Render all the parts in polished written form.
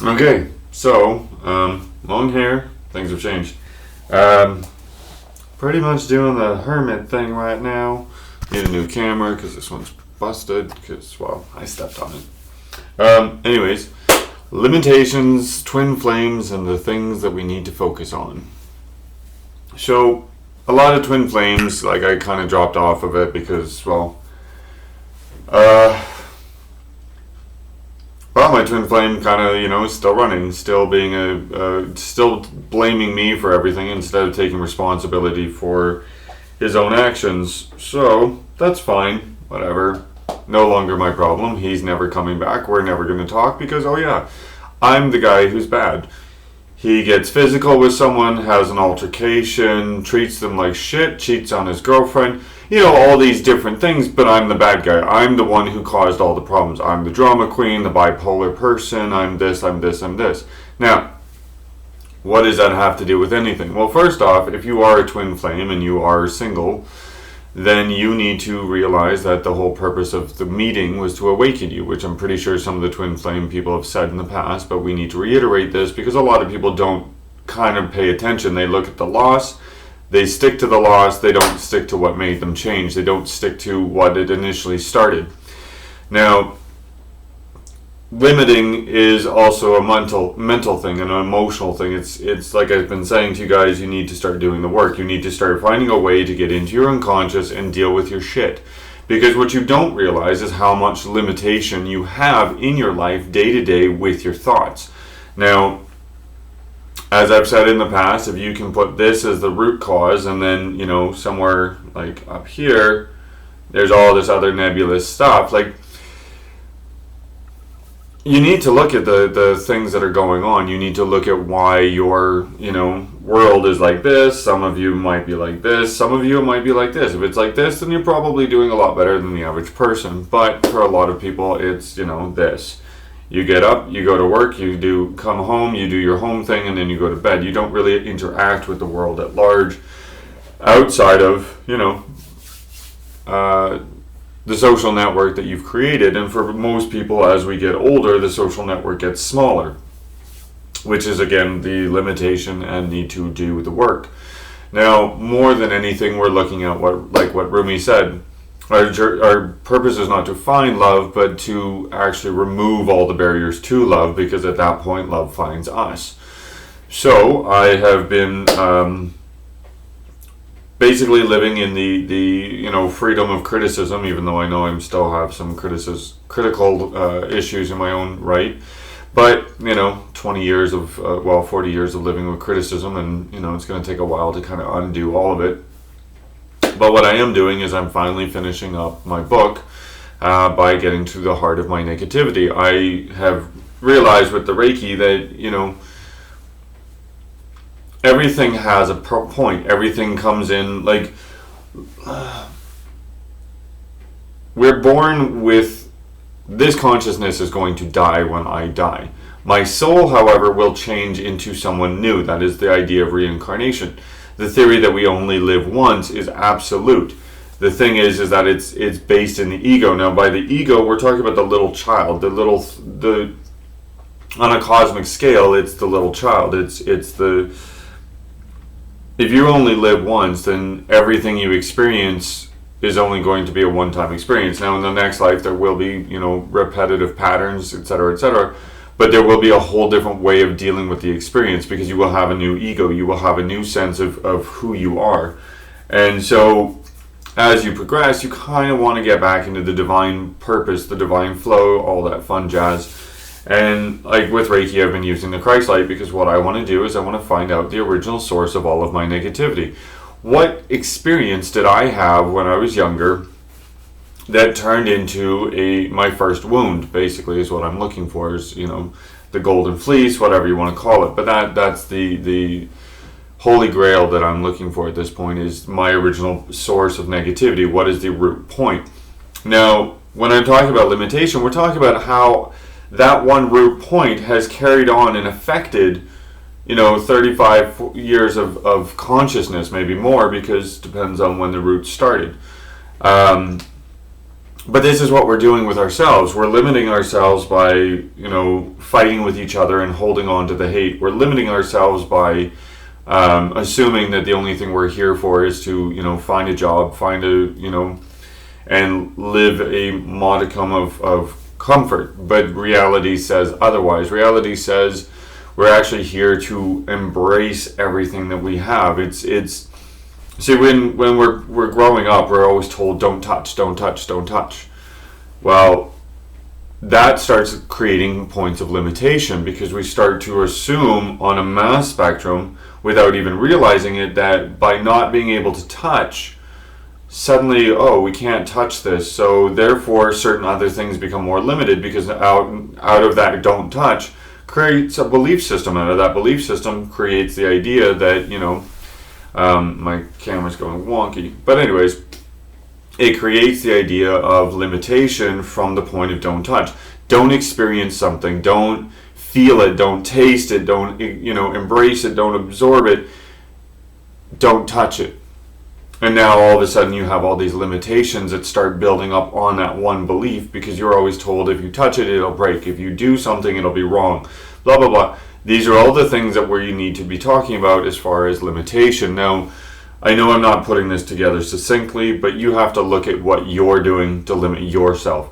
Okay, so, long hair, things have changed. Um, Pretty much doing the hermit thing right now. Need a new camera because this one's busted because, well, I stepped on it. Anyways, limitations, twin flames, and the things that we need to focus on. So, a lot of twin flames, like I kind of dropped off of it because, uh, my twin flame kind of, is still running, still being still blaming me for everything instead of taking responsibility for his own actions. So, that's fine, whatever. No longer my problem. He's never coming back. We're never going to talk because, oh yeah, I'm the guy who's bad. He gets physical with someone, has an altercation, treats them like shit, cheats on his girlfriend, all these different things, but I'm the bad guy. I'm the one who caused all the problems. I'm the drama queen, the bipolar person, I'm this, I'm this, I'm this. Now, what does that have to do with anything? Well, first off, if you are a twin flame and you are single, then you need to realize that the whole purpose of the meeting was to awaken you, which I'm pretty sure some of the twin flame people have said in the past, but we need to reiterate this because a lot of people don't kind of pay attention. They look at the loss, they stick to the loss, they don't stick to what made them change, they don't stick to what it initially started. Now, limiting is also a mental thing and an emotional thing. It's like I've been saying to you guys, you need to start doing the work. You need to start finding a way to get into your unconscious and deal with your shit. Because what you don't realize is how much limitation you have in your life day to day with your thoughts. Now, as I've said in the past, if you can put this as the root cause and then, somewhere like up here, there's all this other nebulous stuff, like, you need to look at the things that are going on. You need to look at why your, world is like this. Some of you might be like this. Some of you might be like this. If it's like this, then you're probably doing a lot better than the average person. But for a lot of people, it's, this. You get up, you go to work, you come home, you do your home thing, and then you go to bed. You don't really interact with the world at large outside of, the social network that you've created. And for most people, as we get older, the social network gets smaller, which is again the limitation and need to do the work. Now, more than anything, we're looking at what Rumi said. Our purpose is not to find love, but to actually remove all the barriers to love, because at that point, love finds us. So I have been basically living in the freedom of criticism, even though I know I still have some critical issues in my own right. But 40 years of living with criticism, and it's going to take a while to kind of undo all of it. But what I am doing is I'm finally finishing up my book by getting to the heart of my negativity. I have realized with the Reiki that everything has a point. Everything comes in, like, we're born with this consciousness is going to die when I die. My soul, however, will change into someone new. That is the idea of reincarnation. The theory that we only live once is absolute. The thing is that it's based in the ego. Now, by the ego, we're talking about the little child, on a cosmic scale, it's the little child. If you only live once, then everything you experience is only going to be a one-time experience. Now, in the next life, there will be, repetitive patterns, etc., etc., but there will be a whole different way of dealing with the experience, because you will have a new ego. You will have a new sense of who you are. And so, as you progress, you kind of want to get back into the divine purpose, the divine flow, all that fun jazz. And like with Reiki, I've been using the Christ light, because what I want to do is I want to find out the original source of all of my negativity. What experience did I have when I was younger that turned into my first wound, basically, is what I'm looking for, is, the golden fleece, whatever you want to call it. But that's the Holy Grail that I'm looking for at this point, is my original source of negativity. What is the root point? Now, when I'm talking about limitation, we're talking about how that one root point has carried on and affected, 35 years of consciousness, maybe more, because it depends on when the root started. But this is what we're doing with ourselves. We're limiting ourselves by, fighting with each other and holding on to the hate. We're limiting ourselves by assuming that the only thing we're here for is to, find a job, and live a modicum of comfort. But reality says otherwise. Reality says we're actually here to embrace everything that we have. See, when we're growing up, we're always told, don't touch, don't touch, don't touch. Well, that starts creating points of limitation, because we start to assume on a mass spectrum, without even realizing it, that by not being able to touch, suddenly, we can't touch this. So therefore, certain other things become more limited, because out of that don't touch creates a belief system. Out of that belief system creates the idea that, my camera's going wonky. But anyways, it creates the idea of limitation from the point of don't touch. Don't experience something. Don't feel it. Don't taste it. Don't, embrace it. Don't absorb it. Don't touch it. And now all of a sudden you have all these limitations that start building up on that one belief, because you're always told if you touch it, it'll break. If you do something, it'll be wrong. Blah, blah, blah. These are all the things that you need to be talking about as far as limitation. Now, I know I'm not putting this together succinctly, but you have to look at what you're doing to limit yourself.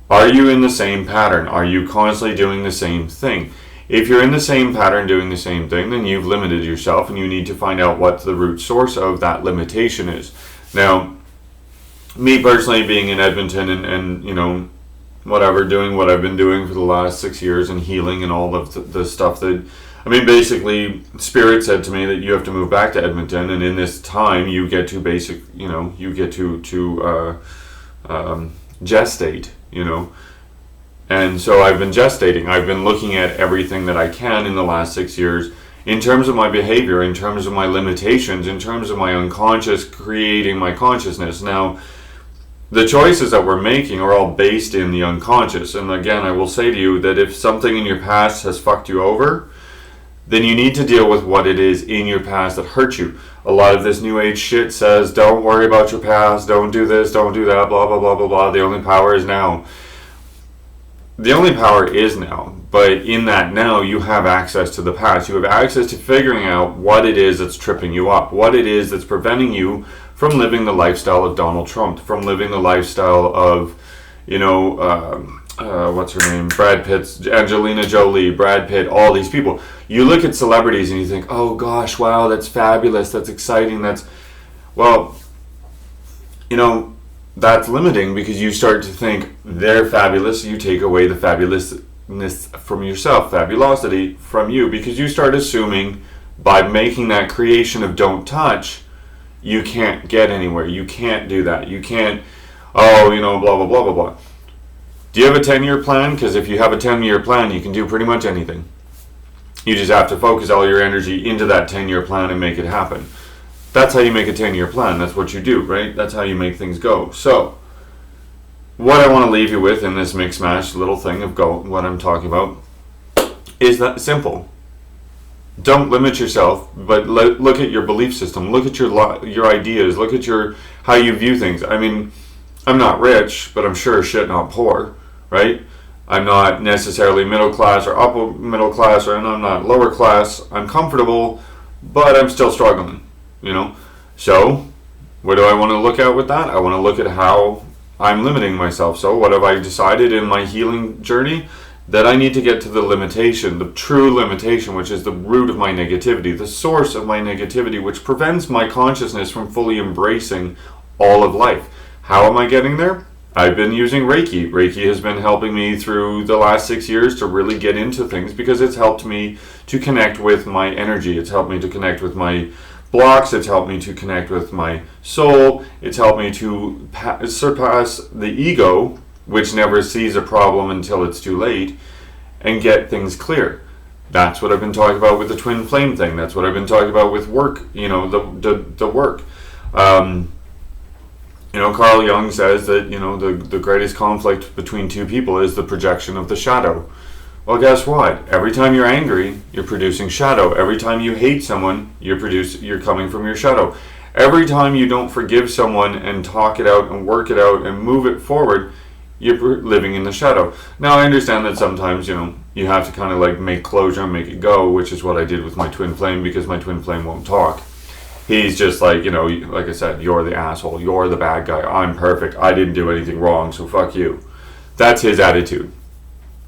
Are you in the same pattern? Are you constantly doing the same thing? If you're in the same pattern doing the same thing, then you've limited yourself, and you need to find out what the root source of that limitation is. Now, me personally being in Edmonton and doing what I've been doing for the last 6 years, and healing and all of the stuff that, basically, Spirit said to me that you have to move back to Edmonton, and in this time you get to gestate, And so I've been gestating. I've been looking at everything that I can in the last 6 years in terms of my behavior, in terms of my limitations, in terms of my unconscious creating my consciousness. Now, the choices that we're making are all based in the unconscious. And again, I will say to you that if something in your past has fucked you over, then you need to deal with what it is in your past that hurt you. A lot of this new age shit says, don't worry about your past, don't do this, don't do that, blah, blah, blah, blah, blah. The only power is now. The only power is now, but in that now, you have access to the past. You have access to figuring out what it is that's tripping you up, what it is that's preventing you from living the lifestyle of Donald Trump, from living the lifestyle of, what's her name? Brad Pitt's, Angelina Jolie, Brad Pitt, all these people. You look at celebrities and you think, oh gosh, wow, that's fabulous, that's exciting, that's limiting, because you start to think they're fabulous. You take away the fabulousness from yourself, fabulosity from you, because you start assuming by making that creation of don't touch, you can't get anywhere. You can't do that. You can't, blah, blah, blah, blah, blah. Do you have a 10-year plan? Because if you have a 10-year plan, you can do pretty much anything. You just have to focus all your energy into that 10-year plan and make it happen. That's how you make a 10-year plan. That's what you do, right? That's how you make things go. So, what I want to leave you with in this mix mash little thing of what I'm talking about is that simple. Don't limit yourself, but look at your belief system. Look at your ideas. Look at how you view things. I'm not rich, but I'm sure as shit not poor, right? I'm not necessarily middle class or upper middle class, and I'm not lower class. I'm comfortable, but I'm still struggling. So what do I want to look at with that? I want to look at how I'm limiting myself. So what have I decided in my healing journey? That I need to get to the limitation, the true limitation, which is the root of my negativity, the source of my negativity, which prevents my consciousness from fully embracing all of life. How am I getting there? I've been using Reiki. Reiki has been helping me through the last 6 years to really get into things, because it's helped me to connect with my energy. It's helped me to connect with my blocks. It's helped me to connect with my soul. It's helped me to surpass the ego, which never sees a problem until it's too late, and get things clear. That's what I've been talking about with the twin flame thing. That's what I've been talking about with work, the work. Carl Jung says that, the greatest conflict between two people is the projection of the shadow. Well, guess what? Every time you're angry, you're producing shadow. Every time you hate someone, you're coming from your shadow. Every time you don't forgive someone and talk it out and work it out and move it forward, you're living in the shadow. Now, I understand that sometimes, you have to kind of like make closure and make it go, which is what I did with my twin flame, because my twin flame won't talk. He's just like, like I said, you're the asshole, you're the bad guy, I'm perfect, I didn't do anything wrong, so fuck you. That's his attitude.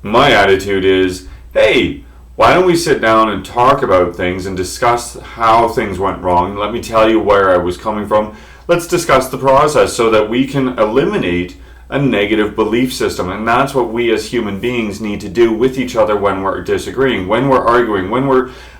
My attitude is, hey, why don't we sit down and talk about things and discuss how things went wrong? Let me tell you where I was coming from. Let's discuss the process so that we can eliminate a negative belief system. And that's what we as human beings need to do with each other when we're disagreeing, when we're arguing,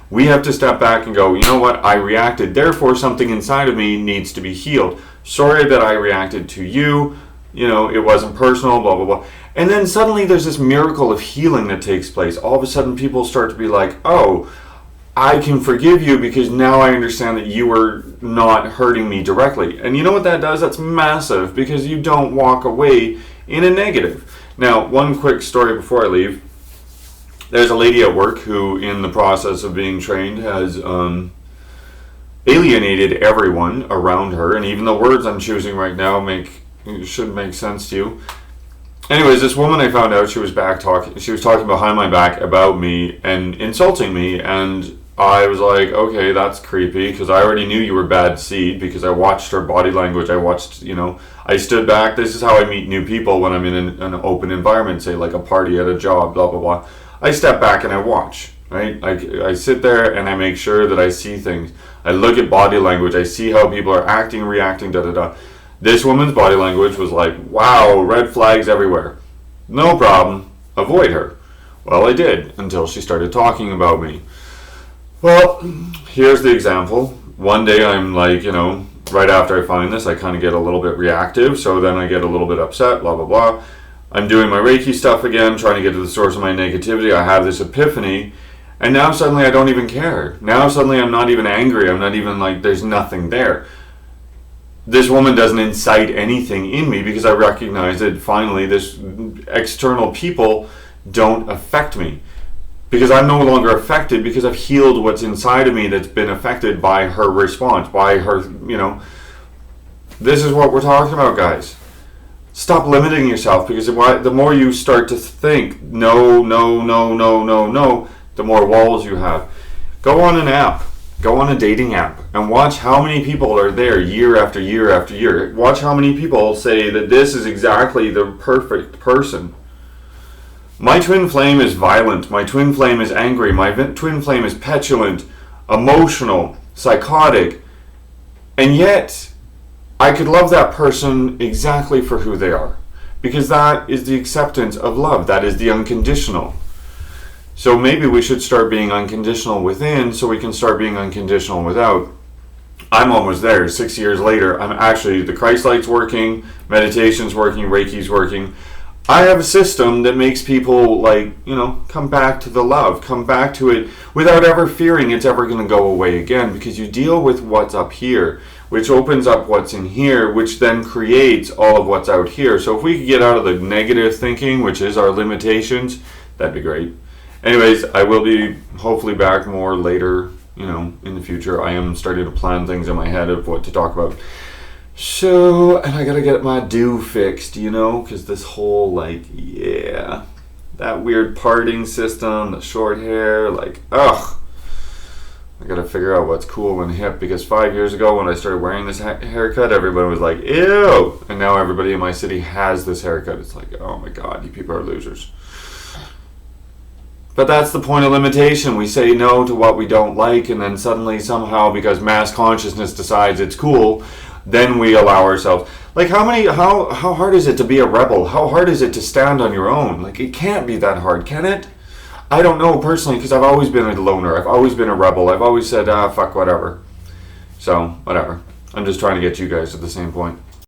we have to step back and go, you know what, I reacted, therefore something inside of me needs to be healed. Sorry that I reacted to you, it wasn't personal, blah, blah, blah. And then suddenly there's this miracle of healing that takes place. All of a sudden people start to be like, oh, I can forgive you because now I understand that you were not hurting me directly. And you know what that does? That's massive, because you don't walk away in a negative. Now, one quick story before I leave. There's a lady at work who, in the process of being trained, has alienated everyone around her. And even the words I'm choosing right now should make sense to you. Anyways, this woman, I found out she was talking behind my back about me and insulting me, and I was like, okay, that's creepy, because I already knew you were bad seed, because I watched her body language. I watched, I stood back. This is how I meet new people when I'm in an open environment, say like a party at a job, blah, blah, blah. I step back and I watch, right? I sit there and I make sure that I see things. I look at body language. I see how people are acting, reacting, da-da-da. This woman's body language was like, wow, red flags everywhere. No problem. Avoid her. Well, I did, until she started talking about me. Well, here's the example. One day I'm like, right after I find this, I kind of get a little bit reactive, so then I get a little bit upset, blah, blah, blah. I'm doing my Reiki stuff again, trying to get to the source of my negativity. I have this epiphany, and now suddenly I don't even care. Now suddenly I'm not even angry. I'm not even like, there's nothing there. This woman doesn't incite anything in me, because I recognize that finally this external people don't affect me. Because I'm no longer affected, because I've healed what's inside of me that's been affected by her response, by her, This is what we're talking about, guys. Stop limiting yourself, because the more you start to think, no, the more walls you have. Go on an app. Go on a dating app and watch how many people are there year after year after year. Watch how many people say that this is exactly the perfect person. My twin flame is violent. My twin flame is angry. My twin flame is petulant, emotional, psychotic. And yet, I could love that person exactly for who they are. Because that is the acceptance of love. That is the unconditional. So maybe we should start being unconditional within, so we can start being unconditional without. I'm almost there. 6 years later, the Christ light's working, meditation's working, Reiki's working. I have a system that makes people come back to the love, come back to it without ever fearing it's ever going to go away again, because you deal with what's up here, which opens up what's in here, which then creates all of what's out here. So if we could get out of the negative thinking, which is our limitations, that'd be great. Anyways, I will be hopefully back more later, in the future. I am starting to plan things in my head of what to talk about. So, and I gotta get my do fixed, because this whole, that weird parting system, the short hair, ugh. I gotta figure out what's cool and hip, because 5 years ago when I started wearing this haircut, everybody was like, ew! And now everybody in my city has this haircut. It's like, oh my god, you people are losers. But that's the point of limitation. We say no to what we don't like, and then suddenly, somehow, because mass consciousness decides it's cool, then we allow ourselves. How hard is it to be a rebel? How hard is it to stand on your own? It can't be that hard, can it? I don't know personally, because I've always been a loner. I've always been a rebel. I've always said, fuck whatever. So, whatever. I'm just trying to get you guys to the same point.